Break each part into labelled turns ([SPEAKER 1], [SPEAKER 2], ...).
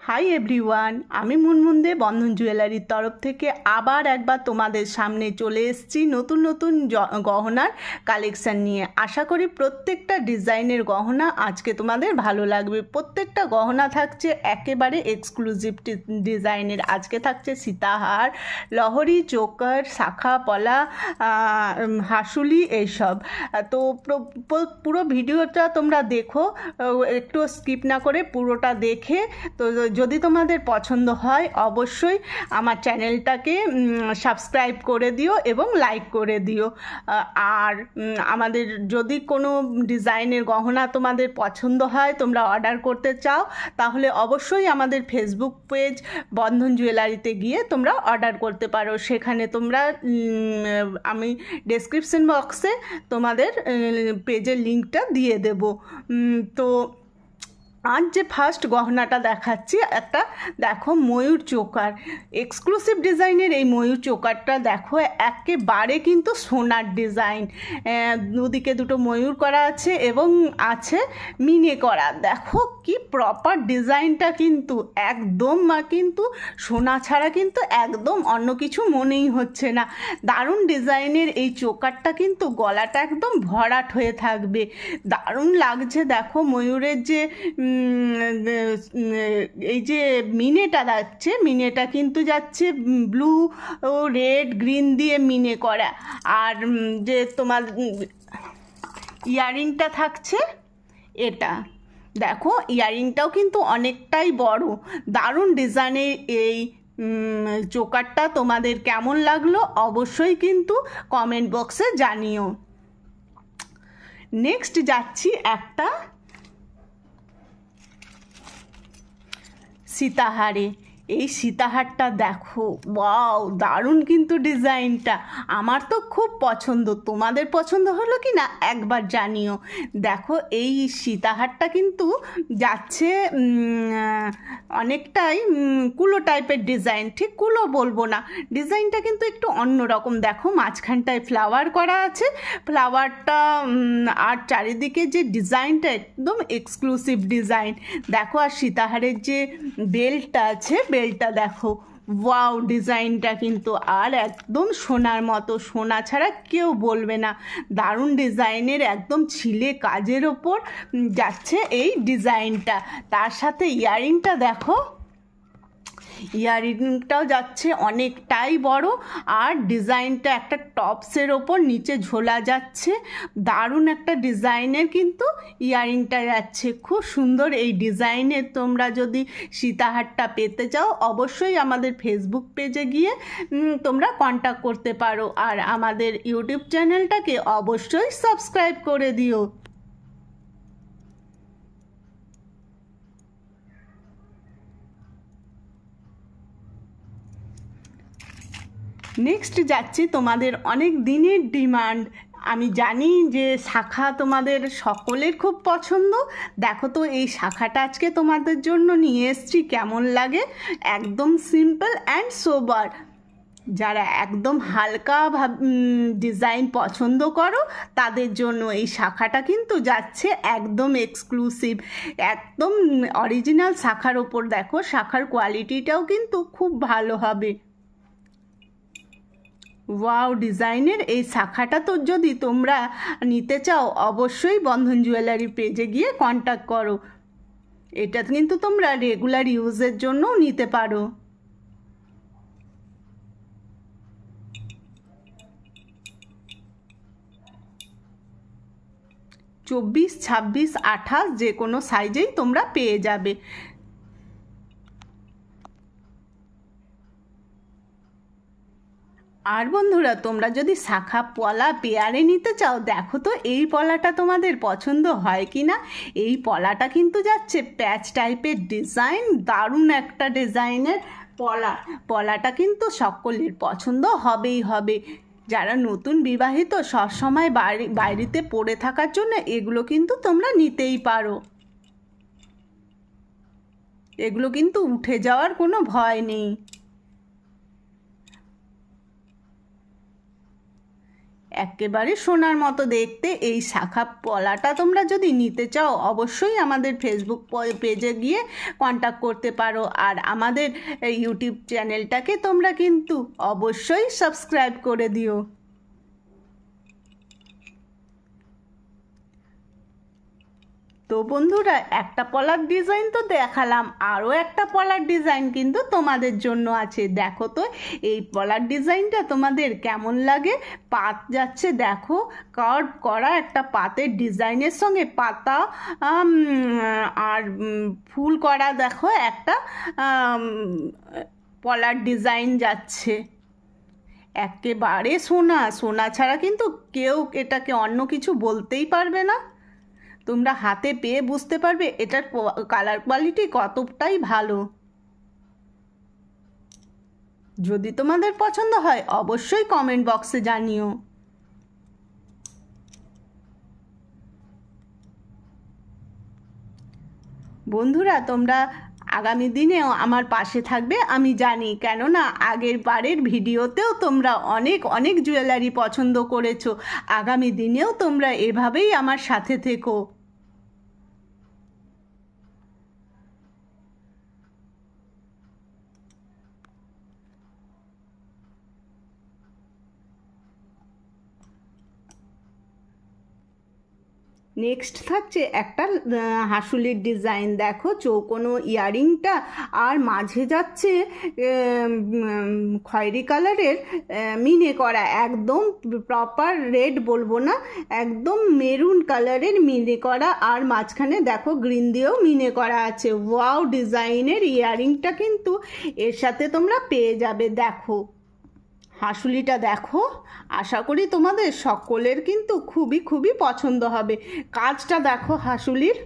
[SPEAKER 1] Hi everyone, আমি মুনমুন দে বন্ধন জুয়েলারির তরফ থেকে আবার একবার তোমাদের সামনে চলে এসেছি নতুন নতুন গহনার কালেকশান নিয়ে। আশা করি প্রত্যেকটা ডিজাইনের গহনা আজকে তোমাদের ভালো লাগবে। প্রত্যেকটা গহনা থাকছে একেবারে এক্সক্লুসিভ ডিজাইনের। আজকে থাকছে সীতাহার, লহরি, চোকার, শাখা পলা, হাসুলি, এইসব। তো পুরো ভিডিওটা তোমরা দেখো, একটু স্কিপ না করে পুরোটা দেখে। তো যদি তোমাদের পছন্দ হয় অবশ্যই আমার চ্যানেলটাকে সাবস্ক্রাইব করে দিও এবং লাইক করে দিও। আর আমাদের যদি কোনো ডিজাইনের গহনা তোমাদের পছন্দ হয়, তোমরা অর্ডার করতে চাও, তাহলে অবশ্যই আমাদের ফেসবুক পেজ বন্ধন জুয়েলারিতে গিয়ে তোমরা অর্ডার করতে পারো। সেখানে তোমরা আমি ডেসক্রিপশন বক্সে তোমাদের পেজের লিঙ্কটা দিয়ে দেব। তো আজ যে ফার্স্ট গহনাটা দেখাচ্ছি, একটা দেখো ময়ূর চোকার, এক্সক্লুসিভ ডিজাইনের এই ময়ূর চোকারটা দেখো একেবারে কিন্তু সোনার ডিজাইন। দুদিকে দুটো ময়ূর করা আছে এবং আছে মিনে করা। দেখো কি প্রপার ডিজাইনটা, কিন্তু একদম কিন্তু সোনা ছাড়া কিন্তু একদম অন্য কিছু মনেই হচ্ছে না। দারুণ ডিজাইনের এই চোকারটা, কিন্তু গলাটা একদম ভরাট হয়ে থাকবে, দারুণ লাগছে। দেখো ময়ূরের যে এই যে মিনেটা যাচ্ছে, মিনেটা কিন্তু যাচ্ছে ব্লু ও রেড গ্রিন দিয়ে মিনে করা। আর যে তোমার ইয়ারিংটা থাকছে, এটা দেখো ইয়ারিংটাও কিন্তু অনেকটাই বড়। দারুণ ডিজাইনের এই চোকারটা তোমাদের কেমন লাগলো অবশ্যই কিন্তু কমেন্ট বক্সে জানিও। নেক্সট যাচ্ছি একটা সীতাহারে। এই সীতাহারটা দেখো, ওয়াও দারুণ কিন্তু ডিজাইনটা, আমার তো খুব পছন্দ। তোমাদের পছন্দ হলো কি না একবার জানিও। দেখো এই সীতাহারটা কিন্তু যাচ্ছে অনেকটাই কুলো টাইপের ডিজাইন, ঠিক কুলো বলবো না, ডিজাইনটা কিন্তু একটু অন্যরকম। দেখো মাঝখানটায় ফ্লাওয়ার করা আছে, ফ্লাওয়ারটা আর চারিদিকে যে ডিজাইনটা একদম এক্সক্লুসিভ ডিজাইন। দেখো আর সীতাহারের যে বেল্টটা আছে, বেল্টটা দেখো, ওয়াও ডিজাইনটা কিন্তু আর একদম সোনার মতো, সোনা ছাড়া কেউ বলবে না। দারুণ ডিজাইনের একদম ছিলে কাজের ওপর যাচ্ছে এই ডিজাইনটা। তার সাথে ইয়ারিংটা দেখো, ইয়ারিংটাও যাচ্ছে অনেকটাই বড়, আর ডিজাইনটা একটা টপসের ওপর নিচে ঝোলা যাচ্ছে। দারুণ একটা ডিজাইনের কিন্তু ইয়ারিংটা যাচ্ছে, খুব সুন্দর এই ডিজাইনের। তোমরা যদি সীতাহারটা পেতে চাও অবশ্যই আমাদের ফেসবুক পেজে গিয়ে তোমরা কন্ট্যাক্ট করতে পারো। আর আমাদের ইউটিউব চ্যানেলটাকে অবশ্যই সাবস্ক্রাইব করে দিও। নেক্সট যাচ্ছি তোমাদের অনেক দিনের ডিমান্ড, আমি জানি যে শাখা তোমাদের সকলের খুব পছন্দ। দেখো তো এই শাখাটা আজকে তোমাদের জন্য নিয়ে এসেছি, কেমন লাগে। একদম সিম্পল অ্যান্ড সোবার। যারা একদম হালকা ডিজাইন পছন্দ করো তাদের জন্য এই শাখাটা কিন্তু যাচ্ছে একদম এক্সক্লুসিভ, একদম অরিজিনাল শাখার ওপর। দেখো শাখার কোয়ালিটিটাও কিন্তু খুব ভালো হবে। ওয়াও ডিজাইনের এই শাখাটা তো যদি তোমরা নিতে চাও অবশ্যই বন্ধন জুয়েলারি পেজে গিয়ে কন্ট্যাক্ট করো। এটা কিন্তু তোমরা রেগুলার ইউজের জন্যও নিতে পারো। 24, 26, 28 যে কোনো সাইজেই তোমরা পেয়ে যাবে। আর বন্ধুরা তোমরা যদি শাখা পলা পেয়ারে নিতে চাও, দেখো তো এই পলাটা তোমাদের পছন্দ হয় কি না। এই পলাটা কিন্তু যাচ্ছে প্যাচ টাইপের ডিজাইন, দারুণ একটা ডিজাইনের পলাটা কিন্তু সকলের পছন্দ হবেই হবে। যারা নতুন বিবাহিত সবসময় বাইরেতে পড়ে থাকার জন্য এগুলো কিন্তু তোমরা নিতেই পারো। এগুলো কিন্তু উঠে যাওয়ার কোনো ভয় নেই। একেবারে সোনার মতো দেখতে এই শাখা পলাটা তোমরা যদি নিতে চাও অবশ্যই আমাদের ফেসবুক পেজে গিয়ে কন্ট্যাক্ট করতে পারো। আর আমাদের ইউটিউব চ্যানেলটাকে তোমরা কিন্তু অবশ্যই সাবস্ক্রাইব করে দিও। তো বন্ধুরা, একটা পলার ডিজাইন তো দেখালাম, আরও একটা পলার ডিজাইন কিন্তু তোমাদের জন্য আছে। দেখো তো এই পলার ডিজাইনটা তোমাদের কেমন লাগে। পাত যাচ্ছে দেখো, কার্ভ করা একটা পাতের ডিজাইনের সঙ্গে পাতা আর ফুল করা দেখো একটা পলার ডিজাইন যাচ্ছে। একেবারে সোনা, সোনা ছাড়া কিন্তু কেউ এটাকে অন্য কিছু বলতেই পারবে না। তোমরা হাতে পেয়ে বুঝতে পারবে এটার কালার কোয়ালিটি কতটাই ভালো। যদি তোমাদের পছন্দ হয় অবশ্যই কমেন্ট বক্সে জানিও। বন্ধুরা, তোমরা আগামী দিনেও আমার পাশে থাকবে আমি জানি, কেননা আগের বারের ভিডিওতেও তোমরা অনেক অনেক জুয়েলারি পছন্দ করেছো। আগামী দিনেও তোমরা এভাবেই আমার সাথে থেকো। নেক্সট থাকছে একটা হাসুলির ডিজাইন। দেখো চৌকোনো ইয়ারিংটা আর মাঝে যাচ্ছে খয়েরি কালারের মিনে করা, একদম প্রপার রেড বলবো না, একদম মেরুন কালারের মিনে করা, আর মাঝখানে দেখো গ্রিন দিয়েও মিনে করা আছে। ওয়াও ডিজাইনের ইয়ারিংটা কিন্তু এর সাথে তোমরা পেয়ে যাবে। দেখো হাসুলিটা দেখো, আশা করি তোমাদের সকলের কিন্তু খুবই খুবই পছন্দ হবে। কাজটা দেখো হাসুলির,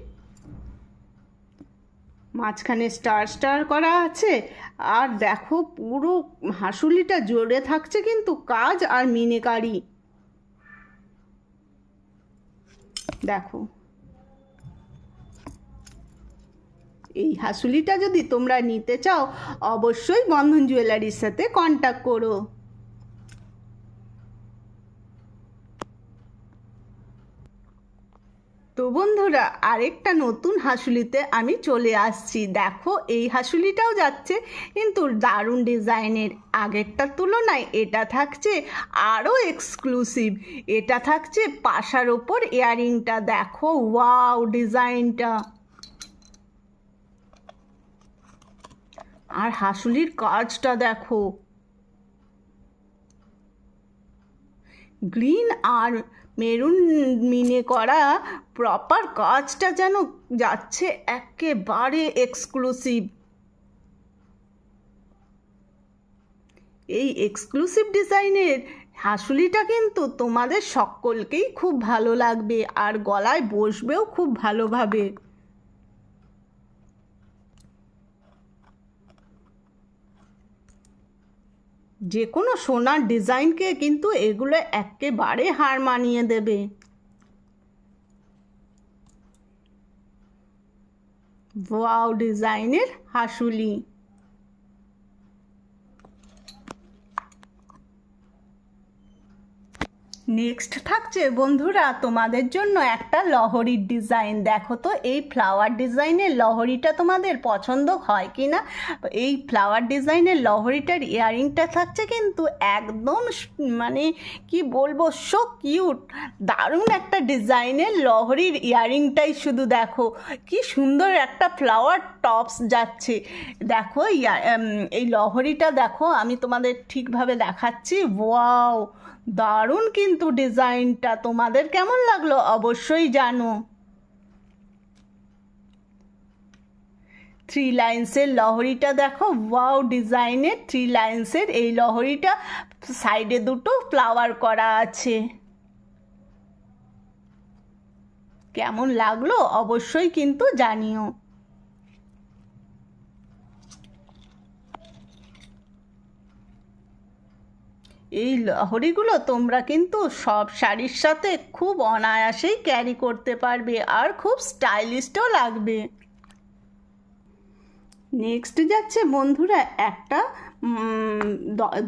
[SPEAKER 1] মাঝখানে স্টার স্টার করা আছে, আর দেখো পুরো হাসুলিটা জুড়ে থাকছে কিন্তু কাজ আর মিনেকারি। দেখো এই হাসুলিটা যদি তোমরা নিতে চাও অবশ্যই বন্ধন জুয়েলারির সাথে কন্ট্যাক্ট করো। তো বন্ধুরা, আরেকটা নতুন হাসুলিতে আমি চলে আসছি। দেখো এই হাসুলিটাও যাচ্ছে কিন্তু দারুণ ডিজাইনের। আগেরটার তুলনায় এটা থাকছে আরও এক্সক্লুসিভ। এটা থাকছে পাশার ওপর ইয়ারিংটা। দেখো ওয়াও ডিজাইনটা, আর হাসুলির কাজটা দেখো, গ্রিন আর মেরুন মিনে করা প্রপার কাজটা যেন যাচ্ছে একেবারে এক্সক্লুসিভ। এই এক্সক্লুসিভ ডিজাইনের হাসুলিটা কিন্তু তোমাদের সকলকেই খুব ভালো লাগবে আর গলায় বসবেও খুব ভালোভাবে। যে কোনো সোনার ডিজাইনকে কিন্তু এগুলো একেবারে হার মানিয়ে দেবে। ওয়াও ডিজাইনের হাসুলি। নেক্সট থাকছে বন্ধুরা তোমাদের জন্য একটা লহরির ডিজাইন। দেখো তো এই ফ্লাওয়ার ডিজাইনের লহরিটা তোমাদের পছন্দ হয় কি না। এই ফ্লাওয়ার ডিজাইনের লহরিটার ইয়ারিংটা থাকছে কিন্তু একদম মানে কি বলবো, সো কিউট, দারুণ একটা ডিজাইনের লহরির ইয়ারিংটাই শুধু দেখো কি সুন্দর একটা ফ্লাওয়ার টপস যাচ্ছে। দেখো এই লহরিটা দেখো, আমি তোমাদের ঠিকভাবে দেখাচ্ছি। ওয়াও দারুণ কিন্তু ডিজাইনটা, তোমাদের কেমন লাগলো অবশ্যই জানো। থ্রি লাইন্সের লহরিটা দেখো, ওয়াও ডিজাইনের থ্রি লাইন্সের এই লহরিটা, সাইডে দুটো ফ্লাওয়ার করা আছে। কেমন লাগলো অবশ্যই কিন্তু জানিও। এই লহরিগুলো তোমরা কিন্তু সব শাড়ির সাথে খুব অনায়াসেই ক্যারি করতে পারবে আর খুব স্টাইলিশও লাগবে। নেক্সট যাচ্ছে বন্ধুরা একটা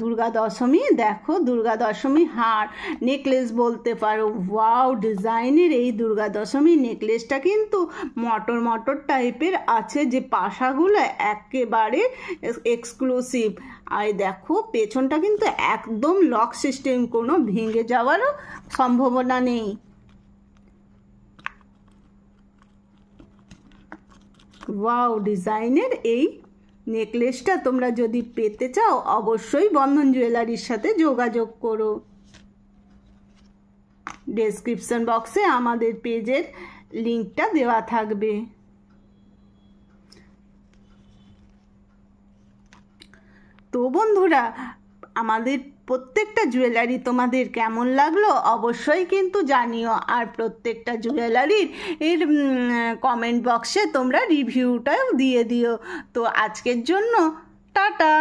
[SPEAKER 1] দুর্গা দশমী। দেখো দুর্গা দশমী হার নেকলেস বলতে পারো। ওয়াও ডিজাইনের এই দুর্গা দশমী নেকলেসটা কিন্তু মটর মটর টাইপের আছে, যে পাশাগুলো একেবারে এক্সক্লুসিভ। আর দেখো পেছনটা কিন্তু একদম লক সিস্টেম, কোনো ভেঙে যাওয়ারও সম্ভাবনা নেই। ওয়াও ডিজাইনের এই নেকলেসটা তোমরা যদি পেতে চাও অবশ্যই বন্ধন জুয়েলারির সাথে যোগাযোগ করো। ডেসক্রিপশন বক্সে আমাদের পেজের লিঙ্কটা দেওয়া থাকবে। তো বন্ধুরা আমাদের প্রত্যেকটা জুয়েলারি তোমাদের কেমন লাগলো অবশ্যই কিন্তু জানিও, আর প্রত্যেকটা জুয়েলারির এর কমেন্ট বক্সে তোমরা রিভিউটাও দিয়ে দিও। তো আজকের জন্য টাটা।